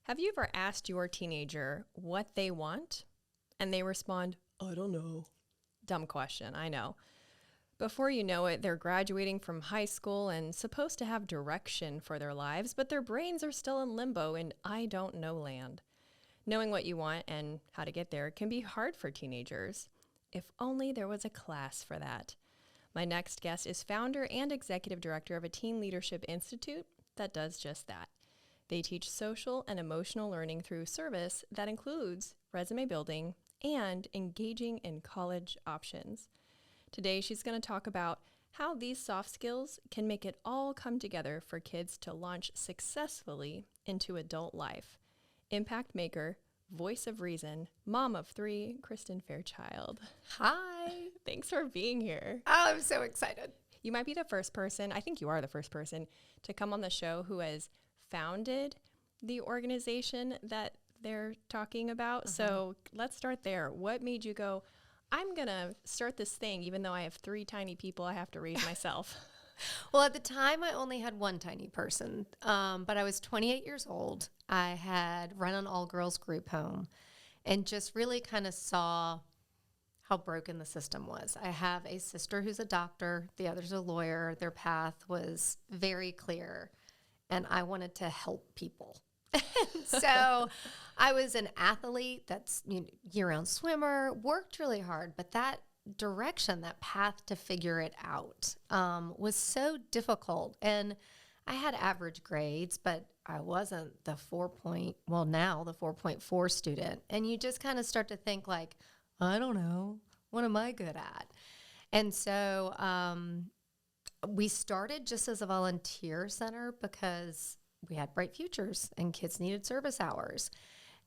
Have you ever asked your teenager what they want and they respond, I don't know? Dumb question, I know. Before you know it, they're graduating from high school and supposed to have direction for their lives, but their brains are still in limbo in I don't know land. Knowing what you want and how to get there can be hard for teenagers. If only there was a class for that. My next guest is founder and executive director of a teen leadership institute that does just that. They teach social and emotional learning through service that includes resume building and engaging in college options. Today, she's going to talk about how these soft skills can make it all come together for kids to launch successfully into adult life. Impact maker, voice of reason, mom of 3, Kristin Fairchild. Hi. Thanks for being here. Oh, I'm so excited. You might be the first person, I think you are the first person, to come on the show who has founded the organization that they're talking about. So let's start there. What made you go, I'm going to start this thing, even though I have 3 tiny people I have to raise myself? Well, at the time, I only had one tiny person, but I was 28 years old. I had run an all-girls group home and just really kind of saw how broken the system was. I have a sister who's a doctor. The other's a lawyer. Their path was very clear, and I wanted to help people. So I was an athlete, that's year-round swimmer, worked really hard, but that direction, that path to figure it out was so difficult. And I had average grades, but I wasn't the 4.4 student. And you just kind of start to think like, I don't know, what am I good at? And so we started just as a volunteer center because we had bright futures and kids needed service hours.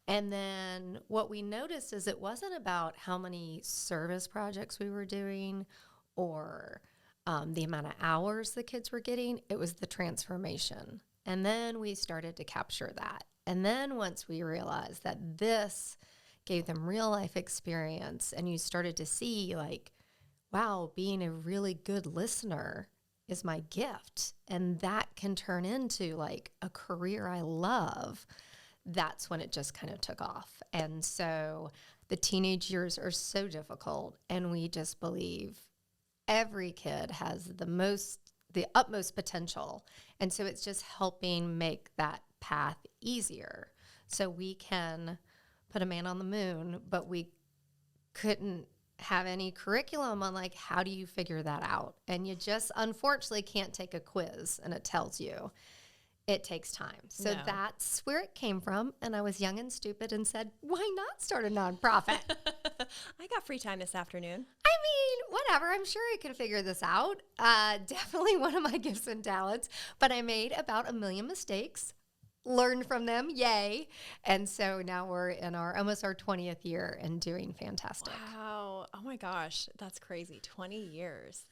And then what we noticed is it wasn't about how many service projects we were doing or the amount of hours the kids were getting. It was the transformation. And then we started to capture that. And then once we realized that this gave them real life experience and you started to see like, wow, being a really good listener is my gift. And that can turn into like a career I love. That's when it just kind of took off. And so the teenage years are so difficult, and we just believe every kid has the utmost potential. And so it's just helping make that path easier. So we can put a man on the moon, but we couldn't have any curriculum on like, how do you figure that out? And you just unfortunately can't take a quiz and it tells you. It takes time. So that's where it came from. And I was young and stupid and said, why not start a nonprofit? I got free time this afternoon. I mean, whatever. I'm sure I could figure this out. Definitely one of my gifts and talents. But I made about 1 million mistakes, learned from them. Yay. And so now we're in almost our 20th year and doing fantastic. Wow. Oh my gosh. That's crazy. 20 years.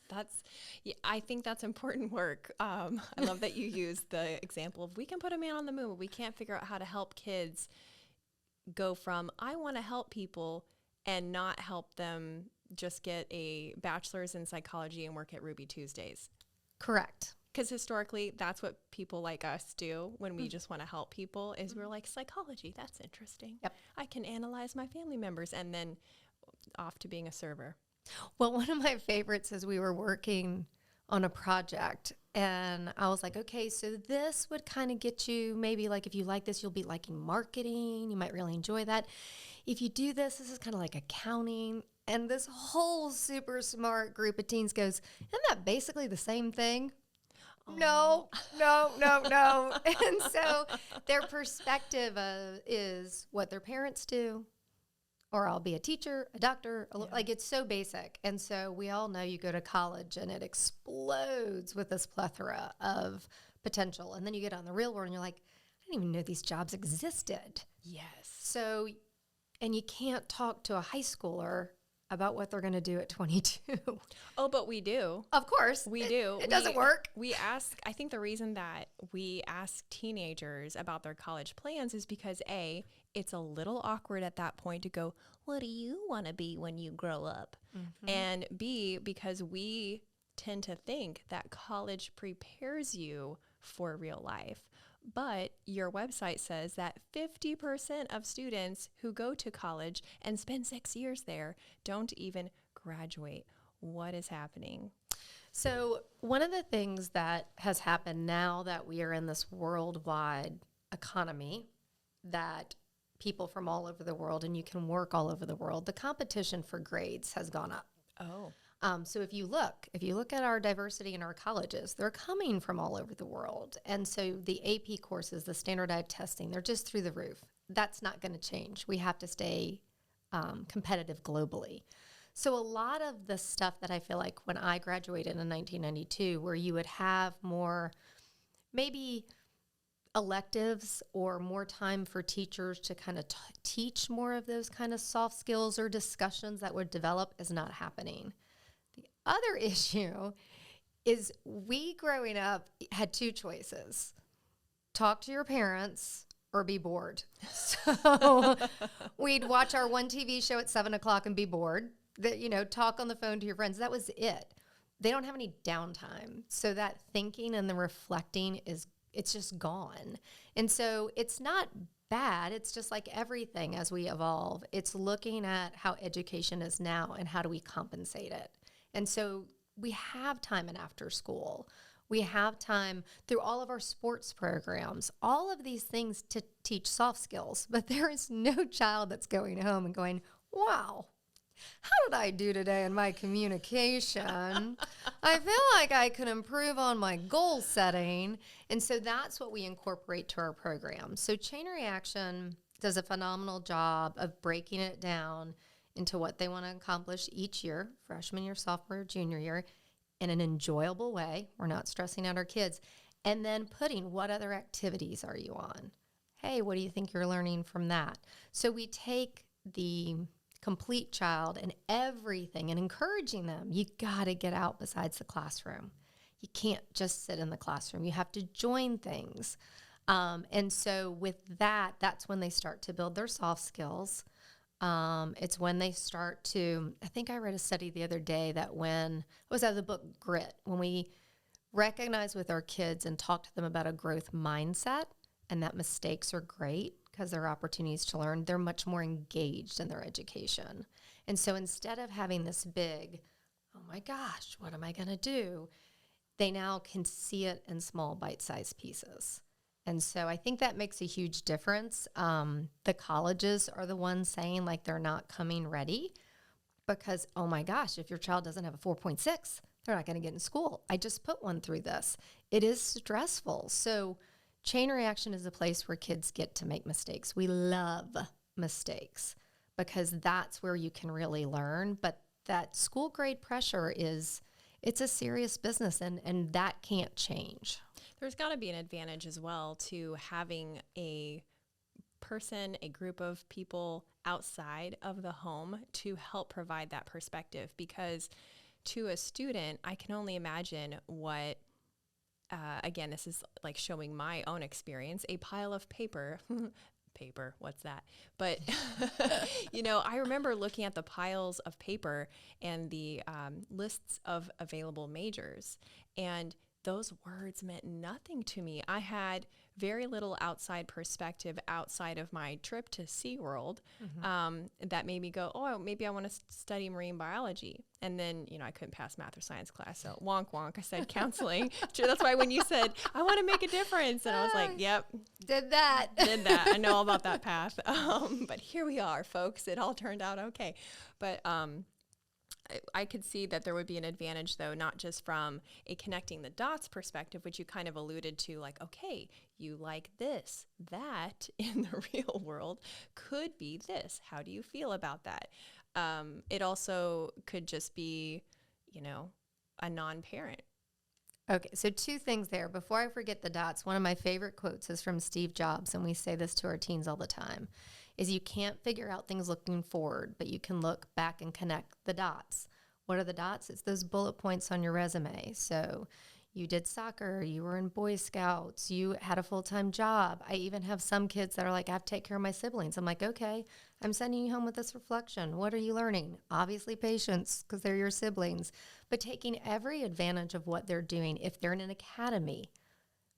I think that's important work. I love that you use the example of we can put a man on the moon, but we can't figure out how to help kids go from I want to help people and not help them just get a bachelor's in psychology and work at Ruby Tuesdays. Correct. Because historically, that's what people like us do when we just want to help people is we're like, psychology, that's interesting. Yep. I can analyze my family members and then off to being a server. Well, one of my favorites is we were working on a project and I was like, okay, so this would kind of get you maybe like if you like this, you'll be liking marketing. You might really enjoy that. If you do this is kind of like accounting. And this whole super smart group of teens goes, isn't that basically the same thing? No. And so their perspective is what their parents do, or I'll be a teacher, a doctor, like it's so basic. And so we all know you go to college and it explodes with this plethora of potential. And then you get on the real world and you're like, I didn't even know these jobs existed. Yes. So, and you can't talk to a high schooler about what they're going to do at 22. Oh, but we do. Of course. We do. It doesn't work. I think the reason that we ask teenagers about their college plans is because A, it's a little awkward at that point to go, what do you want to be when you grow up? Mm-hmm. And B, because we tend to think that college prepares you for real life. But your website says that 50% of students who go to college and spend 6 years there don't even graduate. What is happening? So one of the things that has happened now that we are in this worldwide economy, that people from all over the world, and you can work all over the world, the competition for grades has gone up. Oh. So if you look at our diversity in our colleges, they're coming from all over the world. And so the AP courses, the standardized testing, they're just through the roof. That's not going to change. We have to stay competitive globally. So a lot of the stuff that I feel like when I graduated in 1992, where you would have more maybe electives or more time for teachers to kind of teach more of those kind of soft skills or discussions that would develop, is not happening. The other issue is we growing up had two choices: talk to your parents or be bored. So we'd watch our one TV show at 7:00 and be bored. Talk on the phone to your friends. That was it. They don't have any downtime. So that thinking and the reflecting it's just gone. And so it's not bad. It's just like everything as we evolve. It's looking at how education is now and how do we compensate it. And so we have time in after school. We have time through all of our sports programs, all of these things to teach soft skills. But there is no child that's going home and going, wow, how did I do today in my communication? I feel like I could improve on my goal setting. And so that's what we incorporate to our program. So Chain Reaction does a phenomenal job of breaking it down into what they want to accomplish each year, freshman year, sophomore, junior year, in an enjoyable way. We're not stressing out our kids. And then putting, what other activities are you on? Hey, what do you think you're learning from that? So we take the complete child and everything and encouraging them. You got to get out besides the classroom. You can't just sit in the classroom. You have to join things. And so with that, that's when they start to build their soft skills. It's when they start to, I think I read a study the other day that when, it was out of the book Grit, when we recognize with our kids and talk to them about a growth mindset and that mistakes are great, because they're opportunities to learn, they're much more engaged in their education. And so instead of having this big, oh my gosh, what am I going to do? They now can see it in small bite-sized pieces. And so I think that makes a huge difference. The colleges are the ones saying like they're not coming ready because, oh my gosh, if your child doesn't have a 4.6, they're not going to get in school. I just put one through this. It is stressful. So Chain Reaction is a place where kids get to make mistakes. We love mistakes because that's where you can really learn. But that school grade pressure it's a serious business and that can't change. There's got to be an advantage as well to having a group of people outside of the home to help provide that perspective, because to a student, I can only imagine what again, this is like showing my own experience, a pile of paper, what's that? But, I remember looking at the piles of paper and the lists of available majors, and those words meant nothing to me. I had very little outside perspective outside of my trip to SeaWorld that made me go, oh, maybe I want to study marine biology. And then, I couldn't pass math or science class. So wonk, wonk. I said counseling. That's why when you said, I want to make a difference. And I was like, yep. Did that. I know all about that path. But here we are, folks. It all turned out okay. But I could see that there would be an advantage, though, not just from a connecting the dots perspective, which you kind of alluded to, like, okay, you like this, that in the real world could be this. How do you feel about that? It also could just be, a non-parent. Okay, so two things there. Before I forget the dots, one of my favorite quotes is from Steve Jobs, and we say this to our teens all the time, is you can't figure out things looking forward, but you can look back and connect the dots. What are the dots? It's those bullet points on your resume. So you did soccer, you were in Boy Scouts, you had a full-time job. I even have some kids that are like, I have to take care of my siblings. I'm like, okay, I'm sending you home with this reflection. What are you learning? Obviously patience, because they're your siblings. But taking every advantage of what they're doing. If they're in an academy,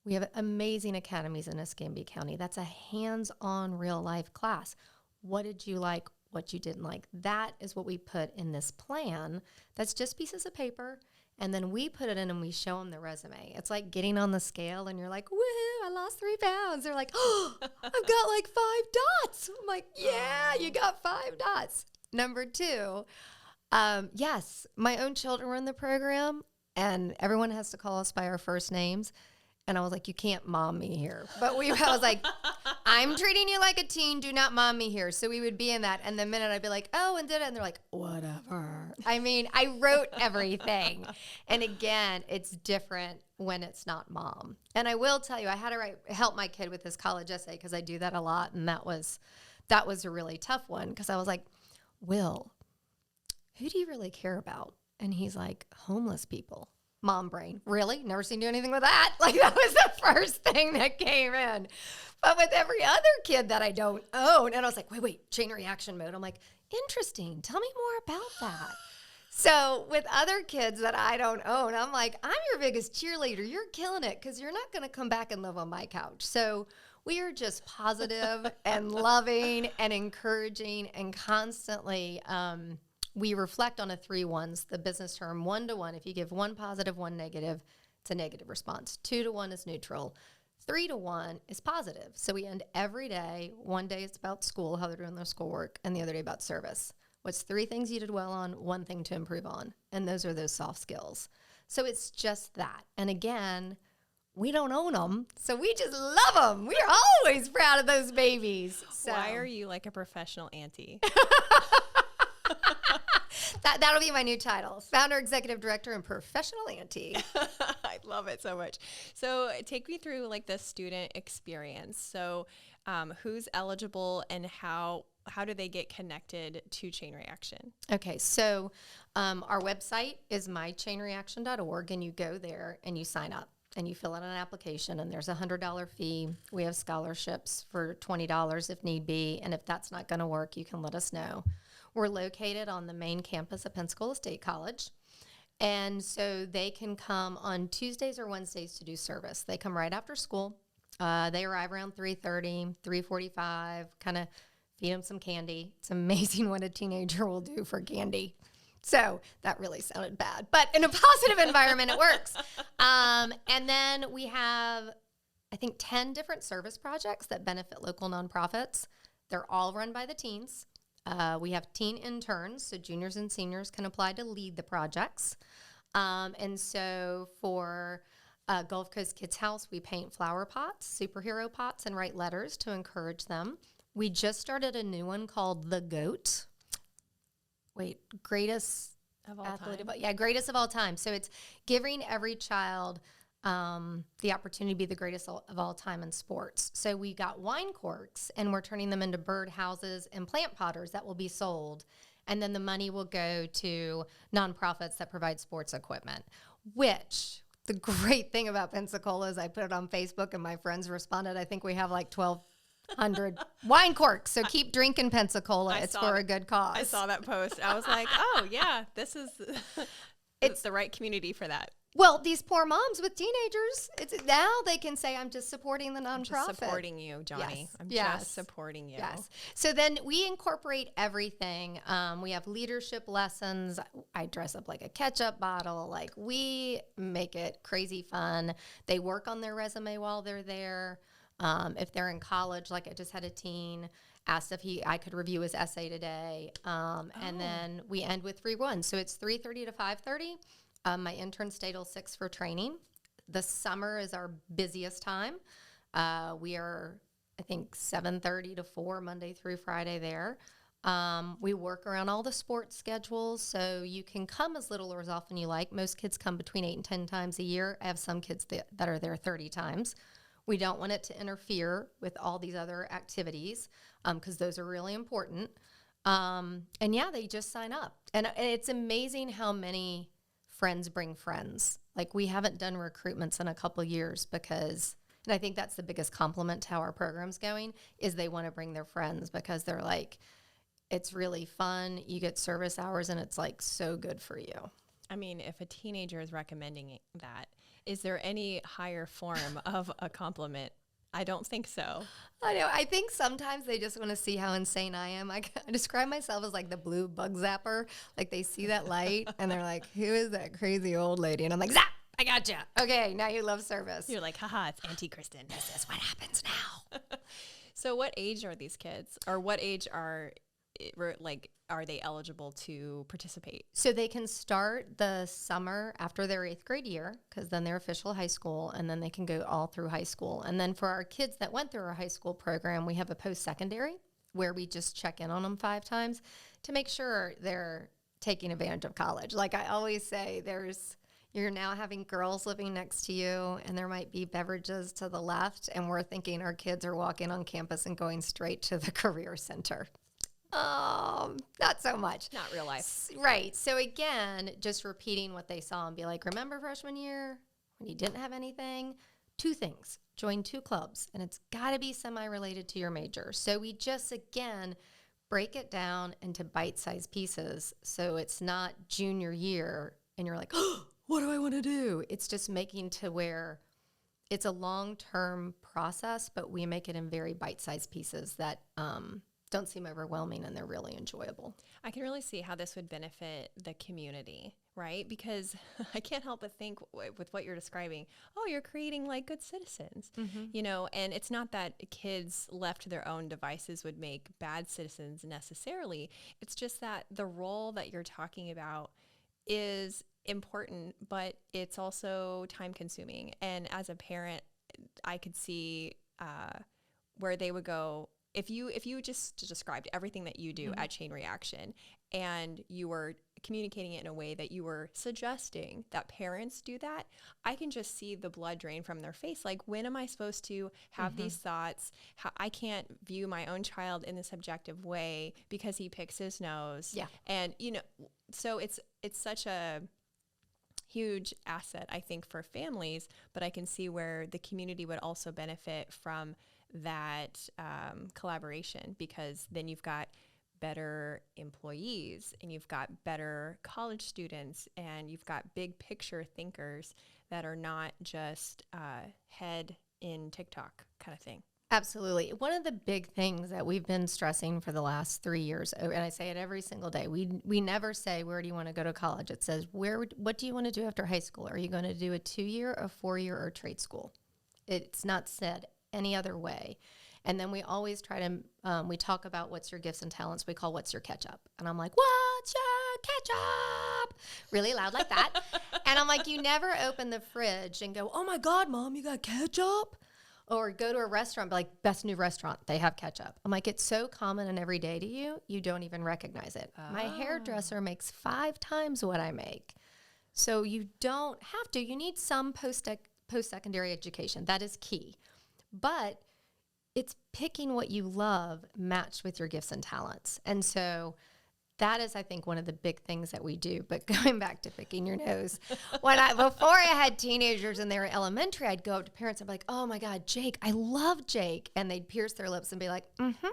We have amazing academies in Escambia County. That's a hands-on real life class. What did you like? What you didn't like? That is what we put in this plan. That's just pieces of paper. And then we put it in and we show them the resume. It's like getting on the scale and you're like, woohoo, I lost 3 pounds. They're like, oh, I've got like 5 dots. I'm like, yeah, you got 5 dots. Number 2, yes, my own children were in the program and everyone has to call us by our first names. And I was like, you can't mom me here. But I was like, I'm treating you like a teen. Do not mom me here. So we would be in that. And the minute I'd be like, oh, and did it. And they're like, whatever. I mean, I wrote everything. And again, it's different when it's not mom. And I will tell you, I had to help my kid with his college essay because I do that a lot. And that was a really tough one because I was like, Will, who do you really care about? And he's like, homeless people. Mom brain. Really? Never seen you do anything with that? Like, that was the first thing that came in. But with every other kid that I don't own, and I was like, wait, chain reaction mode. I'm like, interesting. Tell me more about that. So with other kids that I don't own, I'm like, I'm your biggest cheerleader. You're killing it because you're not going to come back and live on my couch. So we are just positive and loving and encouraging and constantly we reflect on a 3 1s, the business term. 1 to 1, if you give 1 positive, 1 negative, it's a negative response. 2 to 1 is neutral. 3 to 1 is positive. So we end every day. One day it's about school, how they're doing their schoolwork, and the other day about service. What's 3 things you did well on, 1 thing to improve on? And those are those soft skills. So it's just that. And again, we don't own them, so we just love them. We're always proud of those babies. So. Why are you like a professional auntie? That'll be my new title. Founder, executive director, and professional auntie. I love it so much. So take me through like the student experience. So who's eligible and how do they get connected to Chain Reaction? Okay, so our website is mychainreaction.org, and you go there and you sign up and you fill out an application, and there's a $100 fee. We have scholarships for $20 if need be, and if that's not going to work, you can let us know. We're located on the main campus of Pensacola State College, and so they can come on Tuesdays or Wednesdays to do service. They come right after school. They arrive around 3:30, 3:45, kind of feed them some candy. It's amazing what a teenager will do for candy. So that really sounded bad, but in a positive environment, it works. And then we have, I think, 10 different service projects that benefit local nonprofits. They're all run by the teens. We have teen interns, so juniors and seniors can apply to lead the projects. And so for Gulf Coast Kids House, we paint flower pots, superhero pots, and write letters to encourage them. We just started a new one called The GOAT. Greatest of all time. Yeah, greatest of all time. So it's giving every child the opportunity to be the greatest of all time in sports. So we got wine corks, and we're turning them into bird houses and plant potters that will be sold. And then the money will go to nonprofits that provide sports equipment, which the great thing about Pensacola is I put it on Facebook and my friends responded. I think we have like 1,200 wine corks. So keep drinking Pensacola. It's for a good cause. I saw that post. I was like, oh, yeah, it's the right community for that. Well, these poor moms with teenagers, now they can say, I'm just supporting the nonprofit. I'm just supporting you, Johnny. Yes. I'm just supporting you. Yes. So then we incorporate everything. We have leadership lessons. I dress up like a ketchup bottle. Like, we make it crazy fun. They work on their resume while they're there. If they're in college, like I just had a teen asked if I could review his essay today. And then we end with 3 1. So it's 3:30 to 5:30. My interns stay till 6 for training. The summer is our busiest time. We are, I think, 7:30 to 4 Monday through Friday there. We work around all the sports schedules, so you can come as little or as often you like. Most kids come between 8 and 10 times a year. I have some kids that are there 30 times. We don't want it to interfere with all these other activities because those are really important. And yeah, they just sign up. And it's amazing how many friends bring friends. Like, we haven't done recruitments in a couple years because, and I think that's the biggest compliment to how our program's going, is they want to bring their friends because they're like, it's really fun. You get service hours and it's like so good for you. I mean, if a teenager is recommending that, Is there any higher form of a compliment? I don't think so. I know. I think sometimes they just want to see how insane I am. I describe myself as like the blue bug zapper. Like they see that light and they're like, who is that crazy old lady? And I'm like, zap, I gotcha. Okay, now you love service. You're like, haha, it's Auntie Kristin. This is what happens now. So what age are these kids? Or what age are they eligible to participate? So they can start the summer after their 8th grade year, because then they're official high school, and then they can go all through high school. And then for our kids that went through our high school program, we have a post-secondary where we just check in on them 5 times to make sure they're taking advantage of college. Like I always say, you're now having girls living next to you, and there might be beverages to the left, and we're thinking our kids are walking on campus and going straight to the career center. Not so much. Not real life. Right. So again, just repeating what they saw and be like, remember freshman year when you didn't have anything? 2 things. Join 2 clubs, and it's got to be semi-related to your major. So we just, again, break it down into bite-sized pieces so it's not junior year and you're like, oh, what do I want to do? It's just making to where it's a long-term process, but we make it in very bite-sized pieces that don't seem overwhelming, and they're really enjoyable. I can really see how this would benefit the community, right? Because I can't help but think with what you're describing, oh, you're creating like good citizens, and it's not that kids left to their own devices would make bad citizens necessarily. It's just that the role that you're talking about is important, but it's also time consuming. And as a parent, I could see where they would go, if you just described everything that you do at Chain Reaction and you were communicating it in a way that you were suggesting that parents do that, I can just see the blood drain from their face. Like, when am I supposed to have these thoughts? I can't view my own child in this objective way because he picks his nose. Yeah. And, so it's such a huge asset, I think, for families, but I can see where the community would also benefit from that collaboration, because then you've got better employees and you've got better college students and you've got big picture thinkers that are not just head in TikTok kind of thing. Absolutely. One of the big things that we've been stressing for the last 3 years, and I say it every single day, we never say, where do you want to go to college? It says, what do you want to do after high school? Are you going to do a 2-year, a 4-year, or trade school? It's not said any other way. And then we always try to, we talk about what's your gifts and talents. We call what's your catch up. And I'm like, what's your catch up? Really loud like that. And I'm like, you never open the fridge and go, oh my God, Mom, you got ketchup? Or go to a restaurant, be like, best new restaurant, they have ketchup. I'm like, it's so common and everyday to you, you don't even recognize it. My hairdresser makes 5 times what I make. So you don't have to. You need some post-secondary education. That is key. But it's picking what you love matched with your gifts and talents. And so that is, I think, one of the big things that we do. But going back to picking your nose, before I had teenagers and they were elementary, I'd go up to parents and be like, oh my God, Jake, I love Jake. And they'd pierce their lips and be like, mm-hmm.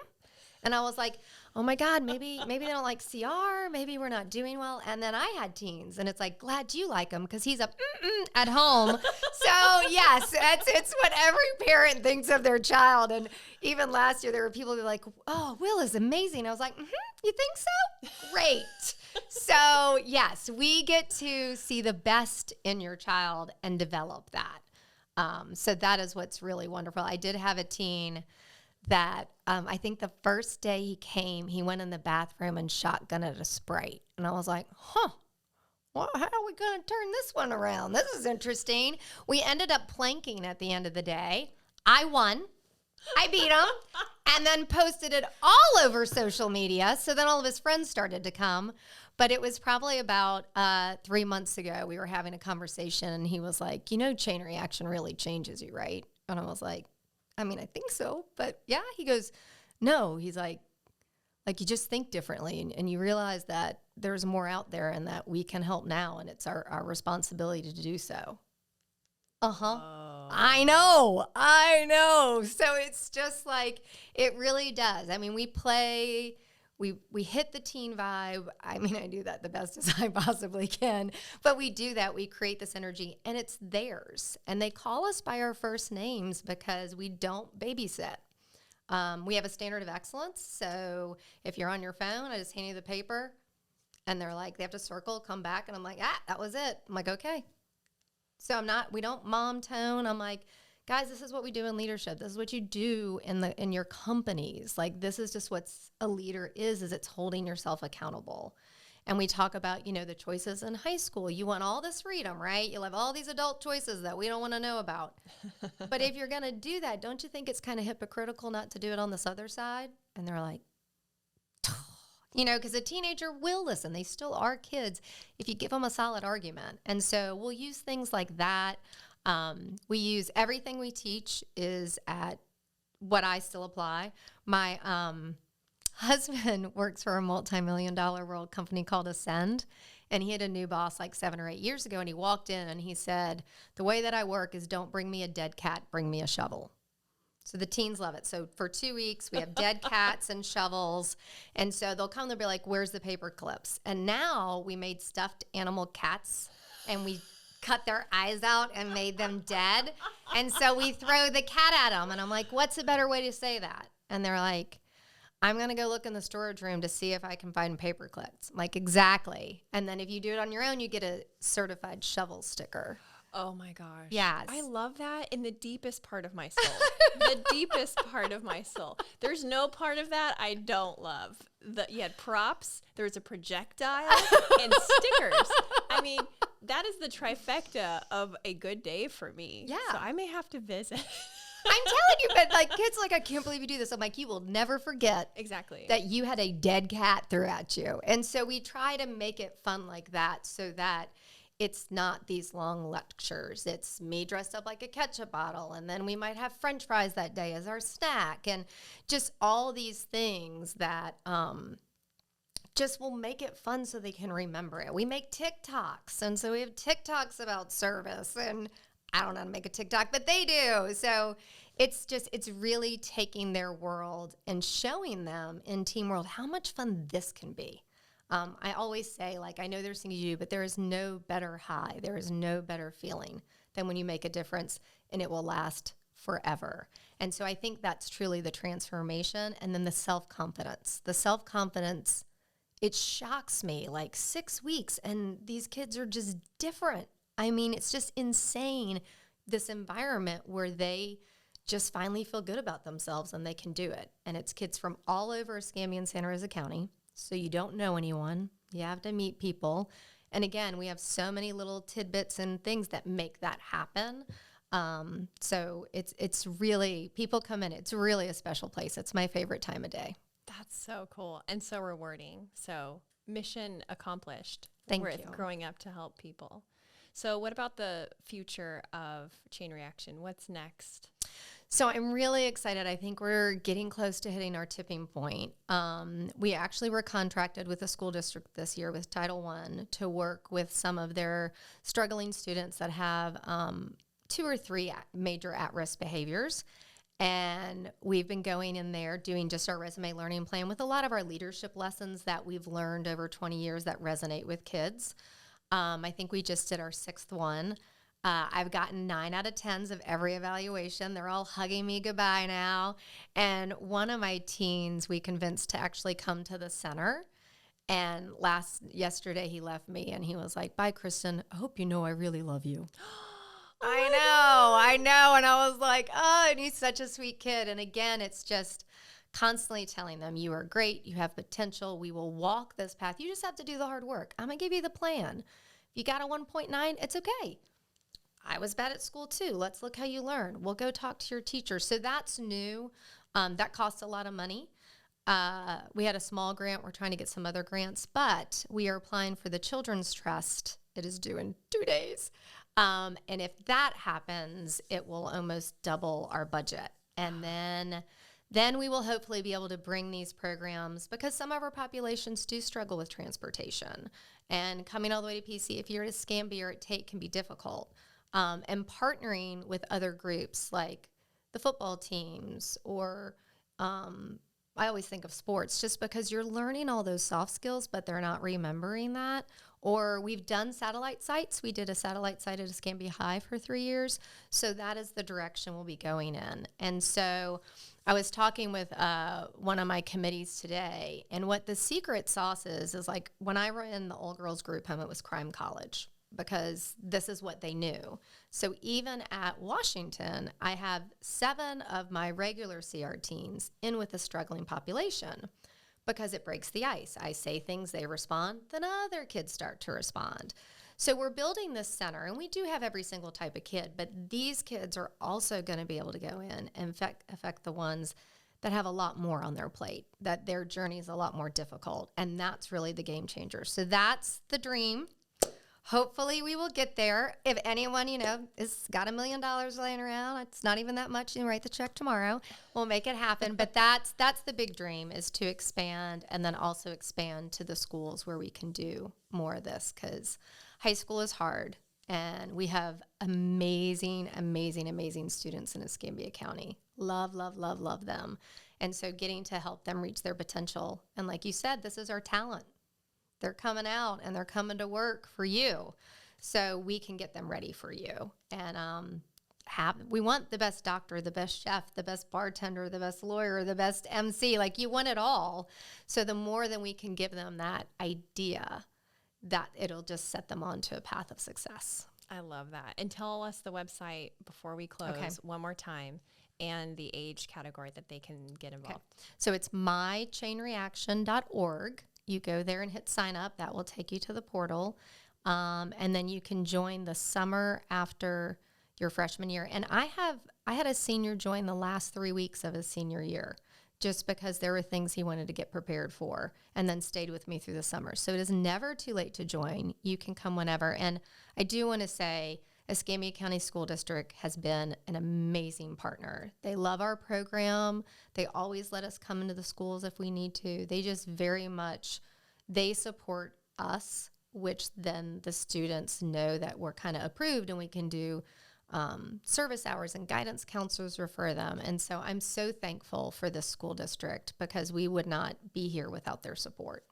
And I was like, oh my God, maybe they don't like CR. Maybe we're not doing well. And then I had teens, and it's like, glad you like him because he's up at home. So yes, it's what every parent thinks of their child. And even last year, there were people who were like, oh, Will is amazing. I was like, you think so? Great. So yes, we get to see the best in your child and develop that. So that is what's really wonderful. I did have a teen that I think the first day he came, he went in the bathroom and shotgunned a Sprite. And I was like, well, how are we going to turn this one around? This is interesting. We ended up planking at the end of the day. I won. I beat him. And then posted it all over social media. So then all of his friends started to come. But it was probably about 3 months ago. We were having a conversation, and he was like, Chain Reaction really changes you, right? And I was like, I mean, I think so, but yeah. He goes, no. He's like you just think differently, and you realize that there's more out there and that we can help now, and it's our responsibility to do so. Oh. I know. So it's just like, it really does. I mean, we play we hit the teen vibe. I mean, I do that the best as I possibly can, but we do that. We create this energy, and it's theirs. And they call us by our first names because we don't babysit. We have a standard of excellence. So if you're on your phone, I just hand you the paper, and they're like, they have to circle, come back, and I'm like, that was it. I'm like, okay. So we don't mom tone. I'm like, guys, this is what we do in leadership. This is what you do in your companies. Like, this is just what a leader is it's holding yourself accountable. And we talk about, the choices in high school. You want all this freedom, right? You'll have all these adult choices that we don't want to know about. But if you're going to do that, don't you think it's kind of hypocritical not to do it on this other side? And they're like, because a teenager will listen. They still are kids if you give them a solid argument. And so we'll use things like that. We use everything we teach is at what I still apply. My husband works for a multi-million-dollar world company called Ascend, and he had a new boss like 7 or 8 years ago, and he walked in and he said, the way that I work is don't bring me a dead cat, bring me a shovel. So the teens love it. So for 2 weeks, we have dead cats and shovels. And so they'll come, they'll be like, where's the paper clips? And now we made stuffed animal cats, and we cut their eyes out and made them dead. And so we throw the cat at them. And I'm like, what's a better way to say that? And they're like, I'm going to go look in the storage room to see if I can find paper clips. I'm like, exactly. And then if you do it on your own, you get a certified shovel sticker. Oh my gosh. Yes. I love that in the deepest part of my soul. The deepest part of my soul. There's no part of that I don't love. You had props, there was a projectile, and stickers. I mean, that is the trifecta of a good day for me. Yeah. So I may have to visit. I'm telling you, but like kids, like, I can't believe you do this. I'm like, you will never forget exactly that you had a dead cat throw at you. And so we try to make it fun like that so that it's not these long lectures. It's me dressed up like a ketchup bottle, and then we might have French fries that day as our snack, and just all these things that just will make it fun so they can remember it. We make TikToks, and so we have TikToks about service, and I don't know how to make a TikTok, but they do. So it's really taking their world and showing them in Team World how much fun this can be. I always say, like, I know there's things you do, but there is no better high. There is no better feeling than when you make a difference, and it will last forever. And so I think that's truly the transformation. And then the self-confidence. The self-confidence, it shocks me, like 6 weeks, and these kids are just different. I mean, it's just insane, this environment where they just finally feel good about themselves and they can do it. And it's kids from all over Escambia and Santa Rosa County. So you don't know anyone. You have to meet people. And again, we have so many little tidbits and things that make that happen. So it's really, people come in, it's really a special place. It's my favorite time of day. That's so cool and so rewarding. So mission accomplished. Thank with you. Growing up to help people. So what about the future of Chain Reaction? What's next? So I'm really excited. I think we're getting close to hitting our tipping point. We actually were contracted with a school district this year with Title I to work with some of their struggling students that have 2 or 3 major at-risk behaviors. And we've been going in there doing just our resume learning plan with a lot of our leadership lessons that we've learned over 20 years that resonate with kids. I think we just did our 6th one. I've gotten 9 out of 10s of every evaluation. They're all hugging me goodbye now. And one of my teens we convinced to actually come to the center. And yesterday he left me and he was like, bye, Kristin. I hope you know I really love you. I know. And I was like, oh, and he's such a sweet kid. And again, it's just constantly telling them, you are great. You have potential. We will walk this path. You just have to do the hard work. I'm going to give you the plan. If you got a 1.9, it's okay. I was bad at school too. Let's look how you learn. We'll go talk to your teacher. So that's new. That costs a lot of money. We had a small grant. We're trying to get some other grants, but we are applying for the Children's Trust. It is due in 2 days. And if that happens, it will almost double our budget. And then we will hopefully be able to bring these programs, because some of our populations do struggle with transportation. And coming all the way to PC, if you're at Escambia or at Tate, can be difficult. And partnering with other groups like the football teams or I always think of sports just because you're learning all those soft skills, but they're not remembering that. Or we've done satellite sites. We did a satellite site at Escambia High for 3 years. So that is the direction we'll be going in. And so I was talking with one of my committees today, and what the secret sauce is like when I ran the old girls group home, it was crime college because this is what they knew. So even at Washington, I have 7 of my regular CR teens in with a struggling population because it breaks the ice. I say things, they respond, then other kids start to respond. So we're building this center, and we do have every single type of kid, but these kids are also going to be able to go in and affect the ones that have a lot more on their plate, that their journey is a lot more difficult, and that's really the game changer. So that's the dream. Hopefully we will get there. If anyone, is got $1 million laying around, it's not even that much. You can write the check tomorrow. We'll make it happen. But that's the big dream, is to expand, and then also expand to the schools where we can do more of this, because high school is hard, and we have amazing, amazing, amazing students in Escambia County. Love, love, love, love them. And so getting to help them reach their potential. And like you said, this is our talent. They're coming out and they're coming to work for you, so we can get them ready for you. And we want the best doctor, the best chef, the best bartender, the best lawyer, the best MC. Like, you want it all. So the more that we can give them that idea, that it'll just set them onto a path of success. I love that. And tell us the website before we close one more time, and the age category that they can get involved. So it's mychainreaction.org. You go there and hit sign up. That will take you to the portal. And then you can join the summer after your freshman year. And I had a senior join the last 3 weeks of his senior year, just because there were things he wanted to get prepared for, and then stayed with me through the summer. So it is never too late to join. You can come whenever. And I do want to say, Escambia County School District has been an amazing partner. They love our program. They always let us come into the schools if we need to. They just they support us, which then the students know that we're kind of approved, and we can do service hours, and guidance counselors refer them. And so I'm so thankful for this school district, because we would not be here without their support.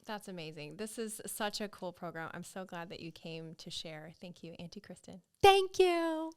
That's amazing. This is such a cool program. I'm so glad that you came to share. Thank you, Auntie Kristin. Thank you.